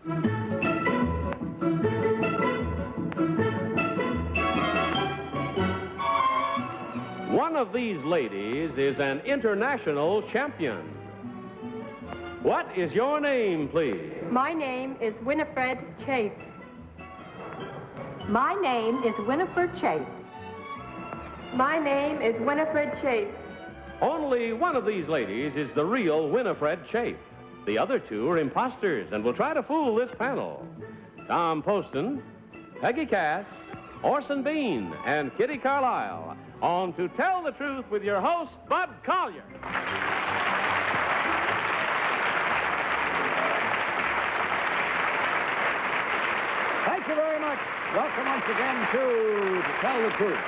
One of these ladies is an international champion. What is your name, please? My name is Winifred Chafe. My name is Winifred Chafe. My name is Winifred Chafe. Only one of these ladies is the real Winifred Chafe. The other two are imposters and will try to fool this panel. Tom Poston, Peggy Cass, Orson Bean, and Kitty Carlisle on To Tell the Truth with your host, Bud Collyer. Thank you very much. Welcome once again to Tell the Truth.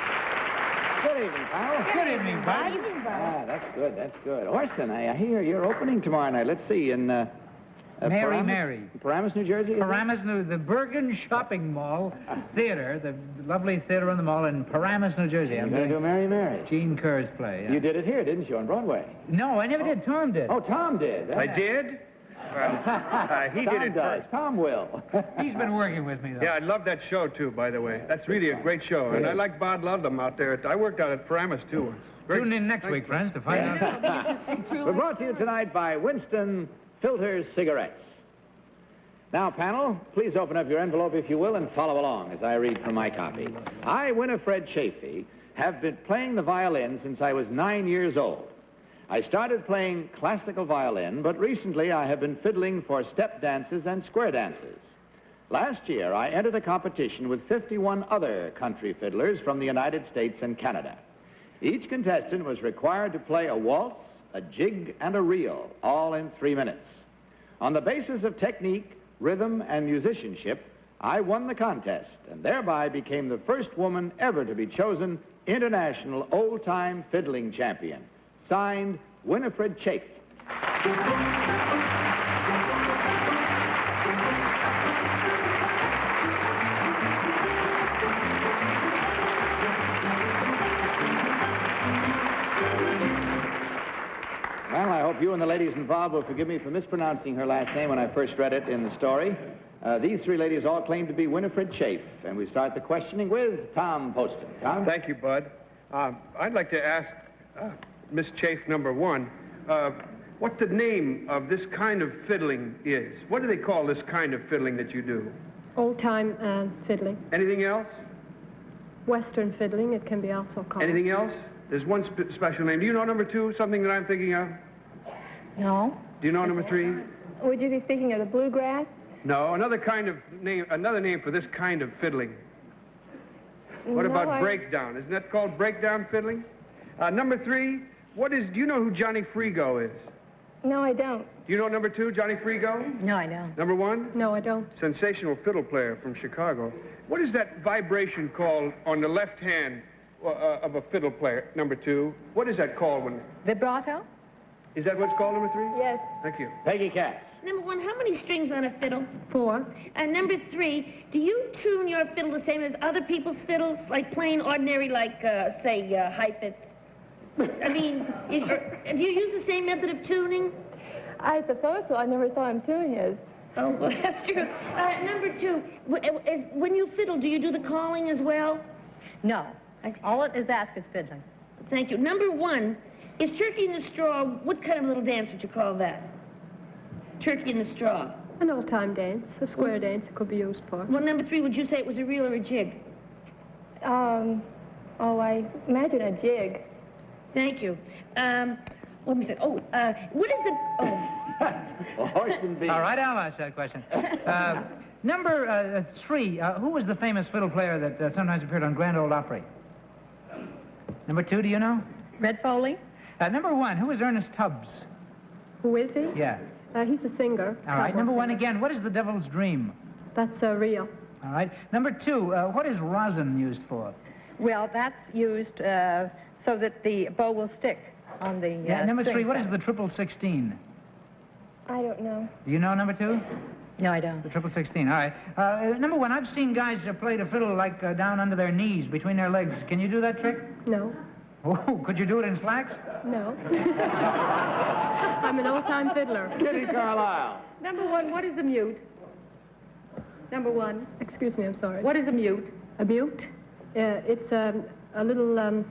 Good evening, pal. Good evening, Bud. Good evening, Bud. Ah, that's good, that's good. Orson, I hear you're opening tomorrow night. Let's see, in... Mary. Paramus, New Jersey? Paramus, the Bergen Shopping Mall Theater, the lovely theater on the mall in Paramus, New Jersey. You're going to do Mary. Gene Kerr's play. Yeah. You did it here, didn't you, on Broadway? No, I never did. Tom did. Oh, Tom did. I did? Well, he Tom did it does. first. Tom will. He's been working with me, though. Yeah, I love that show, too, by the way. That's really a great show. And I like Bod Ludlam out there. I worked out at Paramus, too. Tune in next week, friends, to find out. We're brought to you tonight by Winston Filter Cigarettes. Now, panel, please open up your envelope, if you will, and follow along as I read from my copy. I, Winifred Chafe, have been playing the violin since I was 9 years old. I started playing classical violin, but recently I have been fiddling for step dances and square dances. Last year, I entered a competition with 51 other country fiddlers from the United States and Canada. Each contestant was required to play a waltz, a jig, and a reel, all in 3 minutes. On the basis of technique, rhythm, and musicianship, I won the contest and thereby became the first woman ever to be chosen International Old-Time Fiddling Champion. Signed, Winifred Chafe. Well, I hope you and the ladies involved will forgive me for mispronouncing her last name when I first read it in the story. These three ladies all claim to be Winifred Chafe, and we start the questioning with Tom Poston. Tom? Thank you, Bud. I'd like to ask Miss Chafe, number one, what the name of this kind of fiddling is. What do they call this kind of fiddling that you do? Old-time fiddling. Anything else? Western fiddling, it can be also called. Anything else? There's one special name. Do you know number two, something that I'm thinking of? No. Do you know number three? Would you be speaking of the bluegrass? No, another name for this kind of fiddling. What about breakdown? Isn't that called breakdown fiddling? Number three, do you know who Johnny Frigo is? No, I don't. Do you know number two, Johnny Frigo? No, I don't. Number one? No, I don't. Sensational fiddle player from Chicago. What is that vibration called on the left hand of a fiddle player, number two? What is that called when... Vibrato? Is that what's called, number three? Yes. Thank you. Peggy Cass. Number one, how many strings on a fiddle? 4. And number three, do you tune your fiddle the same as other people's fiddles? Like plain, ordinary, like, say, high-fifth? I mean, have you used the same method of tuning? I suppose so. I never saw him tune his. Oh, well, that's true. Number two, when you fiddle, do you do the calling as well? No. All it is asked is fiddling. Thank you. Number one, is Turkey in the Straw, what kind of little dance would you call that? Turkey in the Straw. An old-time dance, a square dance it could be used for. Well, number three, would you say it was a reel or a jig? I imagine a jig. Thank you. What was it? What is the... Orson Bean. All right, I'll ask that question. Number three, who was the famous fiddle player that sometimes appeared on Grand Ole Opry? Number two, do you know? Red Foley? Number one, who is Ernest Tubbs? Who is he? Yeah. He's a singer. All right, number one again, what is the Devil's Dream? That's a reel. All right. Number two, what is rosin used for? Well, that's used so that the bow will stick on the number string three, what is set. the triple 16? I don't know. Do you know number two? No, I don't. The triple 16, all right. Number one, I've seen guys play the fiddle like down under their knees, between their legs. Can you do that trick? No. Oh, could you do it in slacks? No. I'm an old-time fiddler. Kitty Carlisle. Number one, what is a mute? Number 1. Excuse me, I'm sorry. What is a mute? A mute? It's a little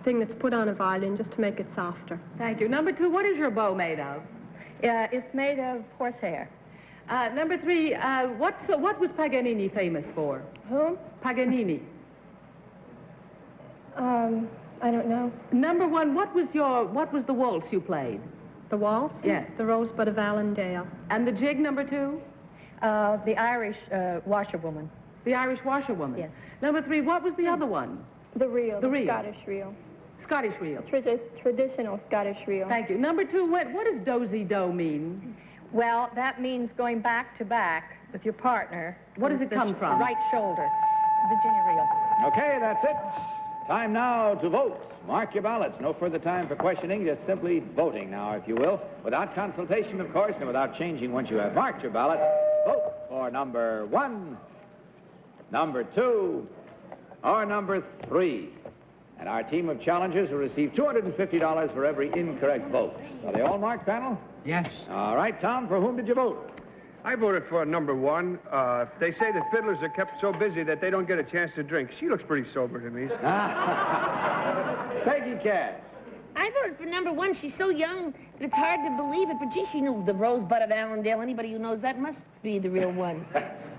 thing that's put on a violin just to make it softer. Thank you. Number 2, what is your bow made of? It's made of horsehair. Number 3, what was Paganini famous for? Who? Paganini. I don't know. Number 1, what was the waltz you played? The waltz? Yes. The Rosebud of Allendale. And the jig, number 2? The Irish washerwoman. The Irish washerwoman. Yes. Number 3, what was the other one? The reel. The reel. Scottish reel. Scottish reel. Traditional Scottish reel. Thank you. Number 2, what does do-si-do mean? Well, that means going back to back with your partner. What does it come from? The right shoulder. Virginia reel. Okay, that's it. Time now to vote. Mark your ballots. No further time for questioning, just simply voting now, if you will. Without consultation, of course, and without changing once you have marked your ballot. Vote for number 1, number 2, or number 3. And our team of challengers will receive $250 for every incorrect vote. Are they all marked, panel? Yes. All right, Tom, for whom did you vote? I voted for number 1. They say that fiddlers are kept so busy that they don't get a chance to drink. She looks pretty sober to me. Peggy Cass. I voted for number 1. She's so young that it's hard to believe it, but gee, she knew the Rosebud of Allendale. Anybody who knows that must be the real one.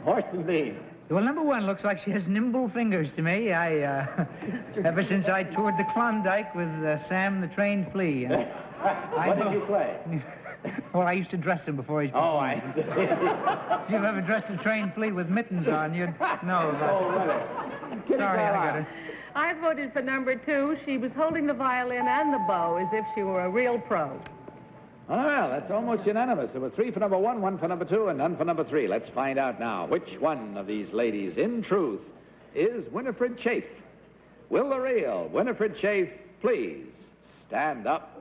Orson Bean. Well, number 1 looks like she has nimble fingers to me. Ever since I toured the Klondike with Sam the Trained Flea. What did you play? Well, I used to dress him before he Oh, I see. If you've ever dressed a trained flea with mittens on, you'd know about Oh, really? Kitty Sorry, I got Carlisle. it. I voted for number 2. She was holding the violin and the bow as if she were a real pro. Oh, well, that's almost unanimous. There were 3 for number 1, 1 for number 2, and none for number 3. Let's find out now which one of these ladies, in truth, is Winifred Chafe. Will the real Winifred Chafe please stand up?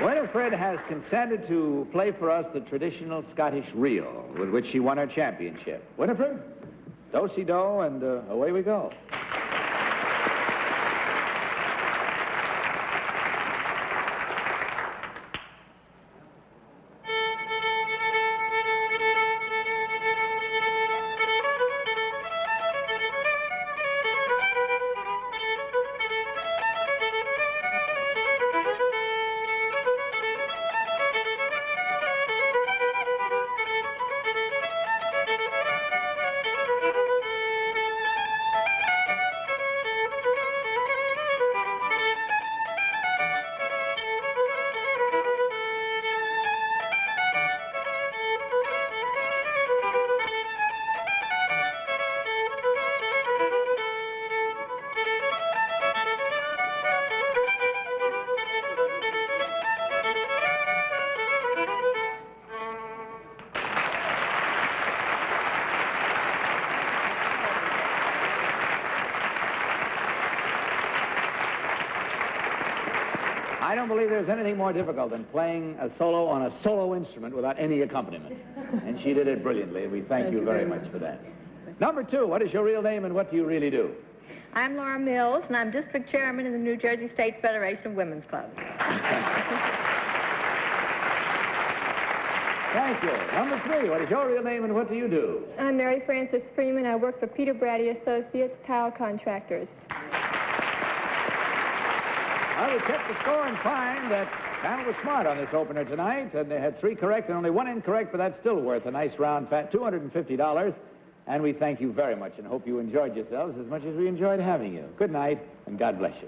Winifred has consented to play for us the traditional Scottish reel with which she won her championship. Winifred, do-si-do, and away we go. I don't believe there's anything more difficult than playing a solo on a solo instrument without any accompaniment. And she did it brilliantly. We thank you very much for that. Number 2, what is your real name and what do you really do? I'm Laura Mills, and I'm district chairman in the New Jersey State Federation of Women's Clubs. Thank you. Number 3, what is your real name and what do you do? I'm Mary Frances Freeman. I work for Peter Brady Associates, tile contractors. Well, we checked the score and find that Panel was smart on this opener tonight, and they had 3 correct and only 1 incorrect, but that's still worth a nice round fat $250. And we thank you very much and hope you enjoyed yourselves as much as we enjoyed having you. Good night, and God bless you.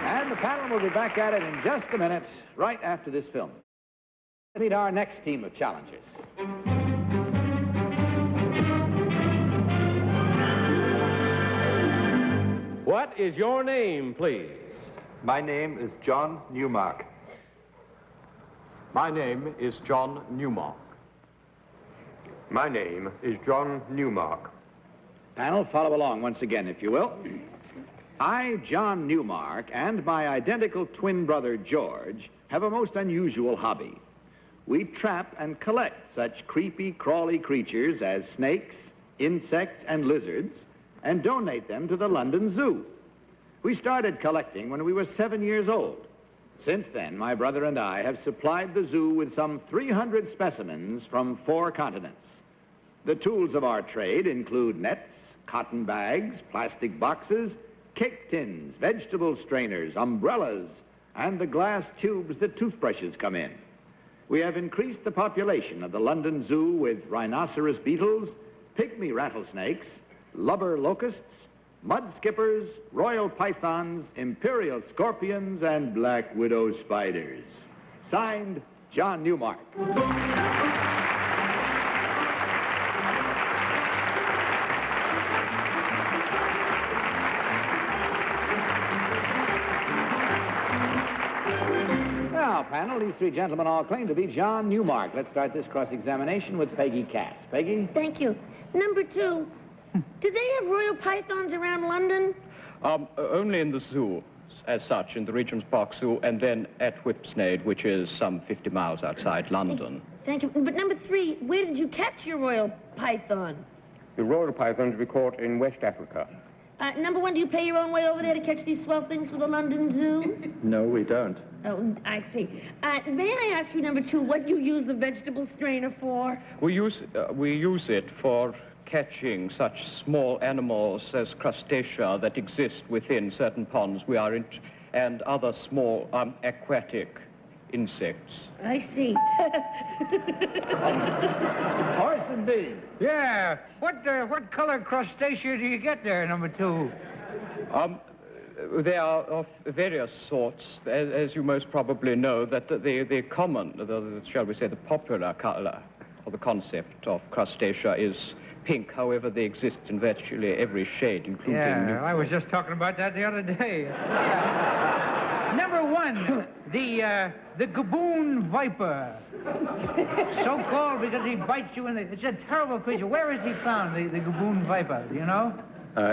And the panel will be back at it in just a minute, right after this film. Let's meet our next team of challengers. What is your name, please? My name is John Newmark. My name is John Newmark. My name is John Newmark. Panel, follow along once again, if you will. I, John Newmark, and my identical twin brother, George, have a most unusual hobby. we trap and collect such creepy, crawly creatures as snakes, insects, and lizards, and donate them to the London Zoo. We started collecting when we were 7 years old. Since then, my brother and I have supplied the zoo with some 300 specimens from 4 continents. The tools of our trade include nets, cotton bags, plastic boxes, cake tins, vegetable strainers, umbrellas, and the glass tubes that toothbrushes come in. We have increased the population of the London Zoo with rhinoceros beetles, pygmy rattlesnakes, lubber locusts, mud skippers, royal pythons, imperial scorpions, and black widow spiders. Signed, John Newmark. Now, panel, these 3 gentlemen all claim to be John Newmark. Let's start this cross-examination with Peggy Cass. Peggy? Thank you. Number 2, do they have royal pythons around London? Only in the zoo, as such, in the Regent's Park Zoo, and then at Whipsnade, which is some 50 miles outside London. Thank you. But number 3, where did you catch your royal python? The royal pythons we caught in West Africa. Number 1, do you pay your own way over there to catch these swell things for the London Zoo? No, we don't. Oh, I see. May I ask you, number 2, what you use the vegetable strainer for? We use it for catching such small animals as crustacea that exist within certain ponds and other small aquatic insects. I see. Orson Bean. Yeah. What color crustacea do you get there, number 2? They are of various sorts, as you most probably know, that the common, shall we say, the popular color or the concept of crustacea is pink. However, they exist in virtually every shade, including... Yeah, I was just talking about that the other day. Number 1, the gaboon viper. So called because he bites you in the... It's a terrible creature. Where is he found, the gaboon viper? Do you know?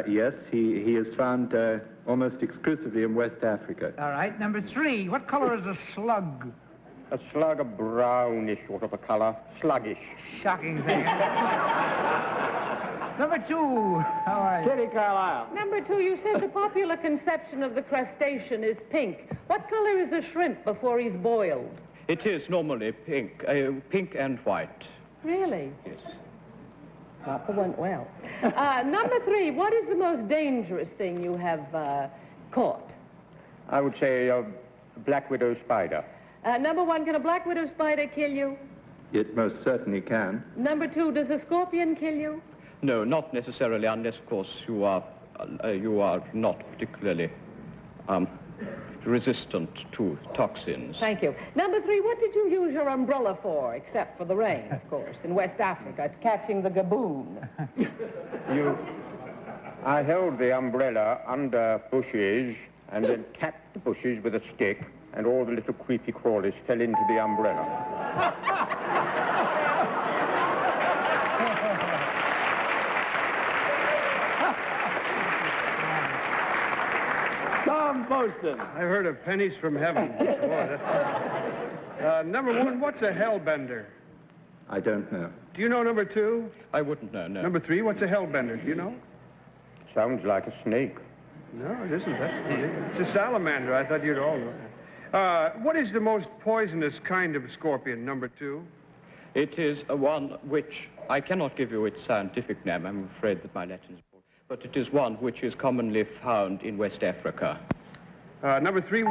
Yes, he is found almost exclusively in West Africa. All right. Number 3, what color is a slug? A slug, a brownish sort of a color, sluggish. Shocking thing. Number 2, all right. Kitty Carlisle. Number 2, you said the popular conception of the crustacean is pink. What color is the shrimp before he's boiled? It is normally pink and white. Really? Yes. Papa went well. Number 3, what is the most dangerous thing you have caught? I would say a black widow spider. Number 1, can a black widow spider kill you? It most certainly can. Number 2, does a scorpion kill you? No, not necessarily, unless, of course, you are not particularly resistant to toxins. Thank you. Number 3, what did you use your umbrella for, except for the rain, of course, in West Africa, catching the gaboon? I held the umbrella under bushes and then tapped the bushes with a stick, and all the little creepy crawlies fell into the umbrella. Tom Poston. I've heard of pennies from heaven. Boy, that's... number 1, what's a hellbender? I don't know. Do you know number 2? I wouldn't know, no. Number 3, what's a hellbender? Do you know? Sounds like a snake. No, it isn't. It's a salamander. I thought you'd all know. What is the most poisonous kind of scorpion, number 2? It is one which I cannot give you its scientific name. I'm afraid that my Latin is poor. But it is one which is commonly found in West Africa. Number 3...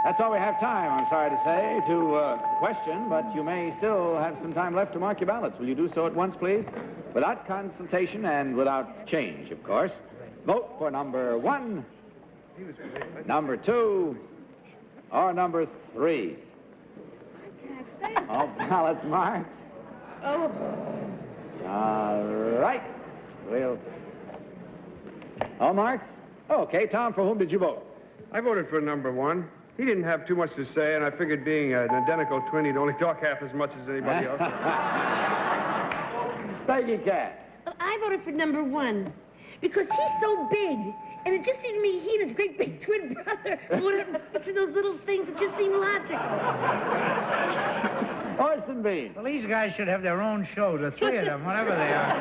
That's all we have time, I'm sorry to say, to question, but you may still have some time left to mark your ballots. Will you do so at once, please? Without consultation and without change, of course. Vote for number 1, number 2, or number 3. All ballots marked. Oh. All right. We'll... All marked? Okay, Tom, for whom did you vote? I voted for number 1. He didn't have too much to say, and I figured being an identical twin, he'd only talk half as much as anybody else. Peggy Cass. Well, I voted for number 1 because he's so big, and it just seemed to me he and his great big twin brother would have to those little things that just seem logical. Orson Bean. Well, these guys should have their own show, the three of them, whatever they are.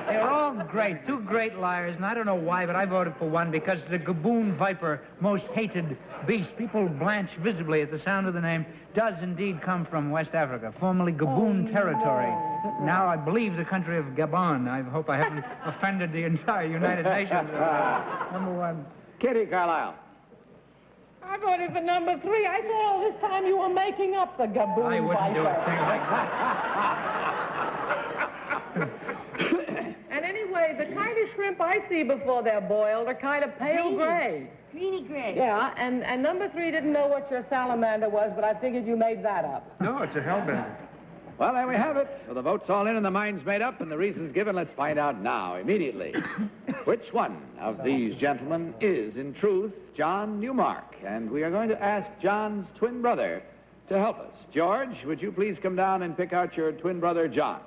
They're all great, two great liars, and I don't know why, but I voted for one because the Gaboon Viper, most hated beast, people blanch visibly at the sound of the name, does indeed come from West Africa, formerly Gaboon territory. Now I believe the country of Gabon. I hope I haven't offended the entire United Nations. Number one. Kitty Carlisle. I voted for number 3. I thought all this time you were making up the Gaboon I wouldn't do a thing like that. And anyway, the kind of shrimp I see before they're boiled are kind of pale gray. Greeny gray. Yeah, and number 3 didn't know what your salamander was, but I figured you made that up. No, it's a hellbender. Well, there we have it. So the vote's all in and the mind's made up and the reasons given. Let's find out now, immediately. Which one of these gentlemen is, in truth, John Newmark? And we are going to ask John's twin brother to help us. George, would you please come down and pick out your twin brother, John?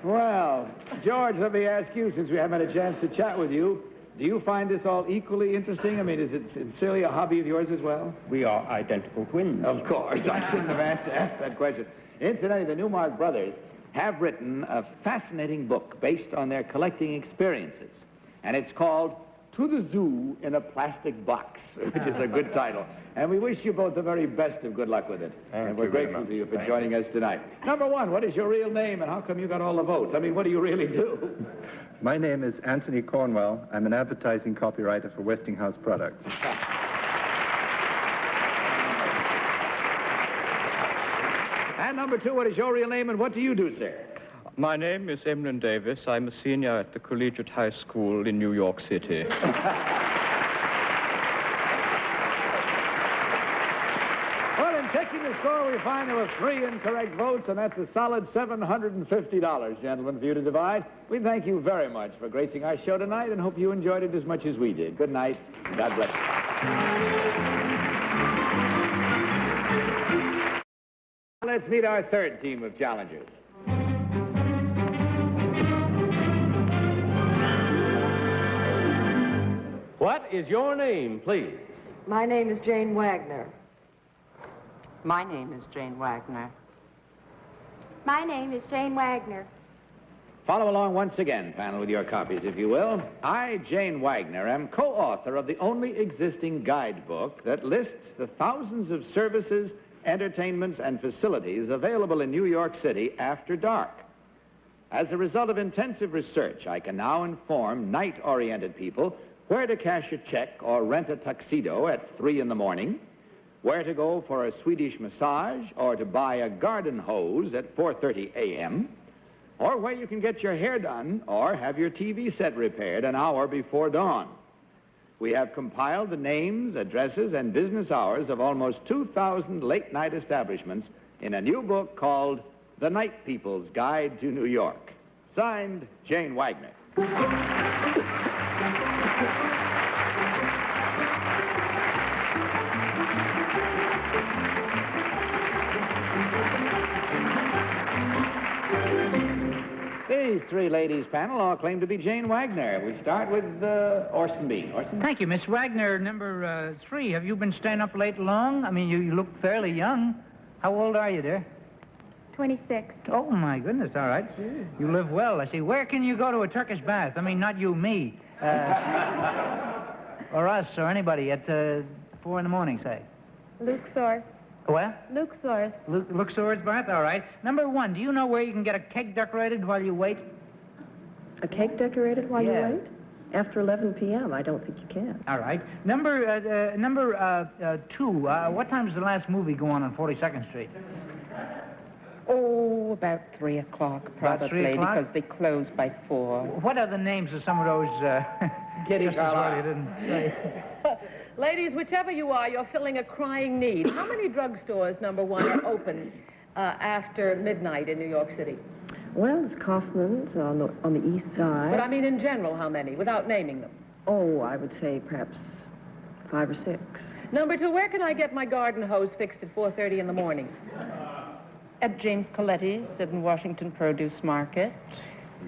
Well, George, let me ask you, since we haven't had a chance to chat with you, do you find this all equally interesting? I mean, is it sincerely a hobby of yours as well? We are identical twins. Of course. I shouldn't have asked that question. Incidentally, the Newmark brothers have written a fascinating book based on their collecting experiences, and it's called To the Zoo in a Plastic Box, which is a good title. And we wish you both the very best of good luck with it. And we're grateful to you for joining us tonight. Number 1, what is your real name, and how come you got all the votes? I mean, what do you really do? My name is Anthony Cornwell. I'm an advertising copywriter for Westinghouse Products. And number 2, what is your real name, and what do you do, sir? My name is Emlyn Davis. I'm a senior at the Collegiate High School in New York City. Well, in checking the score, we find there were 3 incorrect votes, and that's a solid $750, gentlemen, for you to divide. We thank you very much for gracing our show tonight and hope you enjoyed it as much as we did. Good night. God bless you. Let's meet our third team of challengers. What is your name, please? My name is Jane Wagner. My name is Jane Wagner. My name is Jane Wagner. Follow along once again, panel, with your copies, if you will. I, Jane Wagner, am co-author of the only existing guidebook that lists the thousands of services, entertainments, and facilities available in New York City after dark. As a result of intensive research, I can now inform night-oriented people where to cash a check or rent a tuxedo at 3 in the morning, where to go for a Swedish massage or to buy a garden hose at 4:30 a.m., or where you can get your hair done or have your TV set repaired an hour before dawn. We have compiled the names, addresses, and business hours of almost 2,000 late-night establishments in a new book called The Night People's Guide to New York. Signed, Jane Wagner. These 3 ladies panel all claim to be Jane Wagner. We start with Orson Bean. Orson? Thank you, Miss Wagner. Number 3, have you been staying up late long? I mean, you look fairly young. How old are you, dear? 26. Oh, my goodness, all right. You live well, I see. Where can you go to a Turkish bath? I mean, not you, me. Or us, or anybody at 4 in the morning, say. Luxor. What? Luxor. Luxor's bath, all right. Number 1, do you know where you can get a cake decorated while you wait? A cake decorated while you wait? After 11 p.m., I don't think you can. All right. Number 2, what time does the last movie go on 42nd Street? Oh, about 3 o'clock, probably, 3 o'clock? because they close by 4. What are the names of some of those... Kitty Carlisle. Didn't say. Ladies, whichever you are, you're filling a crying need. How many drugstores, number 1, are open after midnight in New York City? Well, it's Kaufman's on the east side. But I mean in general, how many, without naming them? Oh, I would say perhaps 5 or 6. Number 2, where can I get my garden hose fixed at 4:30 in the morning? At James Coletti's in Washington Produce Market.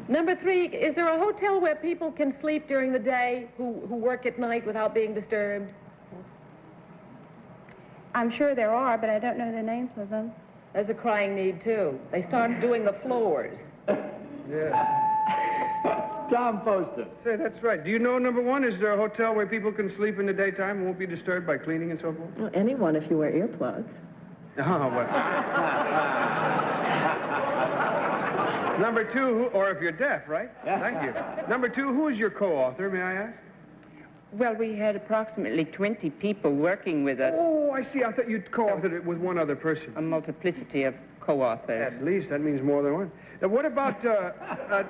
Number 3, is there a hotel where people can sleep during the day who work at night without being disturbed? I'm sure there are, but I don't know the names of them. There's a crying need, too. They started doing the floors. Yeah. Tom Poston. Say, that's right. Do you know, number 1, is there a hotel where people can sleep in the daytime and won't be disturbed by cleaning and so forth? Well, anyone if you wear earplugs. Oh, well. Number 2, or if you're deaf, right? Thank you. Number 2, who is your co-author, may I ask? Well, we had approximately 20 people working with us. Oh, I see. I thought you'd co-authored it with one other person. A multiplicity of co-authors. At least. That means more than one. What about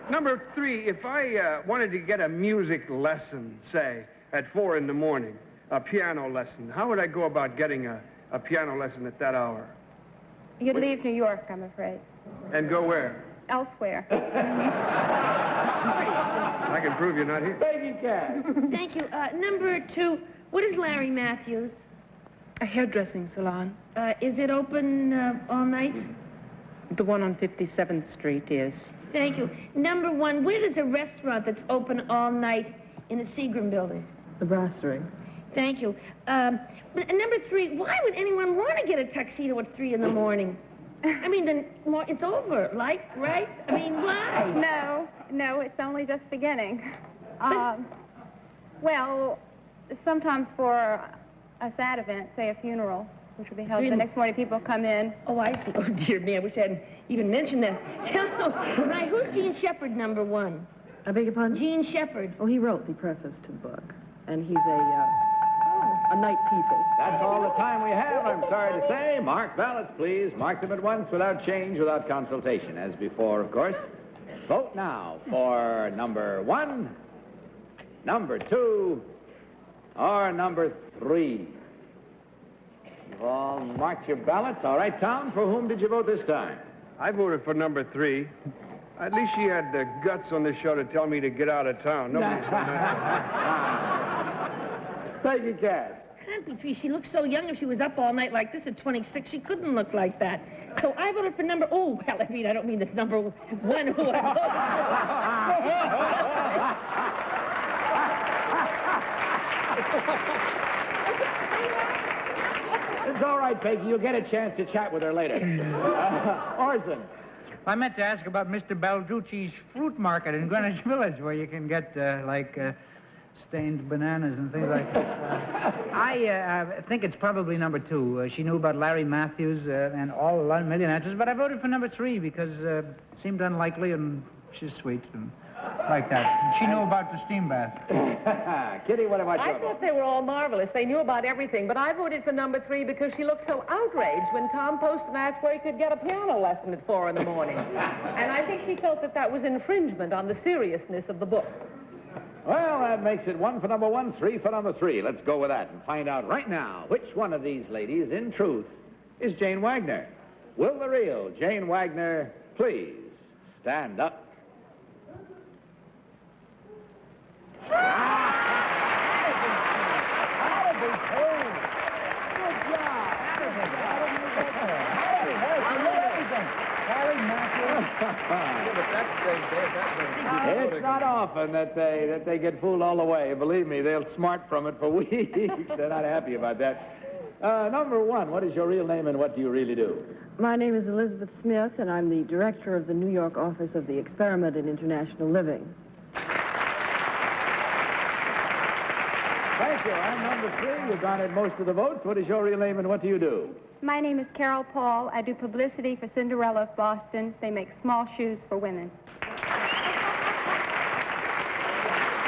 number 3? If I wanted to get a music lesson, say, at 4 in the morning, a piano lesson, how would I go about getting a piano lesson at that hour? You'd leave New York, I'm afraid. And go where? Elsewhere. I can prove you're not here. Peggy Cass. Thank you. Number 2, what is Larry Matthews? A hairdressing salon. Is it open all night? The one on 57th Street is. Thank you. Number 1, where is a restaurant that's open all night in the Seagram building? The Brasserie. Thank you. But number 3, why would anyone want to get a tuxedo at 3 in the morning? I mean, then it's over, right? I mean, why? No, it's only just beginning. Well, sometimes for a sad event, say a funeral, which will be held the next morning, people come in. Oh, I see. Oh, dear me, I wish I hadn't even mentioned that. Right, who's Gene Shepard, number 1? I beg your pardon? Gene Shepard. Oh, he wrote the preface to the book. And he's a night people. That's all the time we have, I'm sorry to say. Mark ballots, please. Mark them at once without change, without consultation. As before, of course. Vote now for number 1, number 2, or number 3. You've all marked your ballots. All right, Tom, for whom did you vote this time? I voted for number 3. At least she had the guts on this show to tell me to get out of town. Nobody said that. Peggy Cass. Can't be 3. She looks so young. If she was up all night like this at 26, she couldn't look like that. So I voted for number... Oh, well, I don't mean it's number 1 who I voted. It's all right, Peggy. You'll get a chance to chat with her later. Orson. I meant to ask about Mr. Balducci's fruit market in Greenwich Village, where you can get, stained bananas and things like that. I think it's probably number 2. She knew about Larry Matthews and all a million answers, but I voted for number 3 because it seemed unlikely and she's sweet and like that. She knew about the steam bath. Kitty, what about you? I thought they were all marvelous. They knew about everything, but I voted for number 3 because she looked so outraged when Tom Poston asked where he could get a piano lesson at 4 in the morning. And I think she felt that was infringement on the seriousness of the book. Well, that makes it 1 for number 1, 3 for number 3. Let's go with that and find out right now which one of these ladies, in truth, is Jane Wagner. Will the real Jane Wagner please stand up? It's not often that they get fooled all the way. Believe me, they'll smart from it for weeks. They're not happy about that. Number 1, what is your real name and what do you really do? My name is Elizabeth Smith, and I'm the director of the New York office of the Experiment in International Living. Thank you. I'm number 3. You garnered most of the votes. What is your real name and what do you do? My name is Carol Paul. I do publicity for Cinderella of Boston. They make small shoes for women.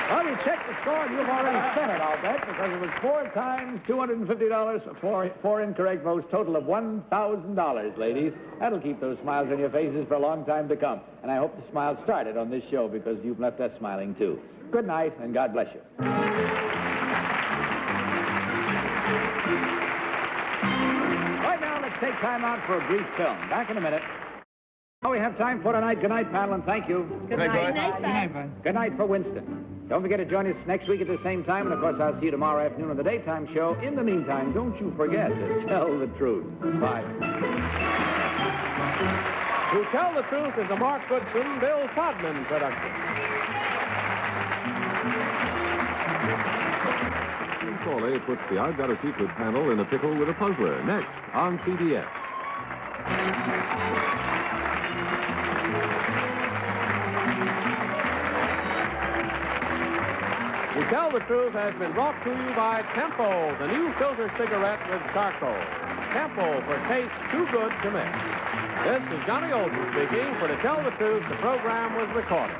Well, you checked the score and you've already spent it, I'll bet, because it was 4 times $250 for 4 incorrect votes, total of $1,000, ladies. That'll keep those smiles on your faces for a long time to come. And I hope the smiles started on this show because you've left us smiling, too. Good night, and God bless you. Right now, let's take time out for a brief film. Back in a minute. Now we have time for tonight. Good night, panel, and thank you. Good night. Good night, bud. Good night for Winston. Don't forget to join us next week at the same time, and of course I'll see you tomorrow afternoon on the daytime show. In the meantime, don't you forget to tell the truth. Bye. To Tell the Truth is a Mark Goodson, Bill Todman production. Foley puts the I've Got a Secret panel in a pickle with a puzzler. Next on CBS. To Tell the Truth has been brought to you by Tempo, the new filter cigarette with charcoal. Tempo for taste too good to miss. This is Johnny Olson speaking. For To Tell the Truth, the program was recorded.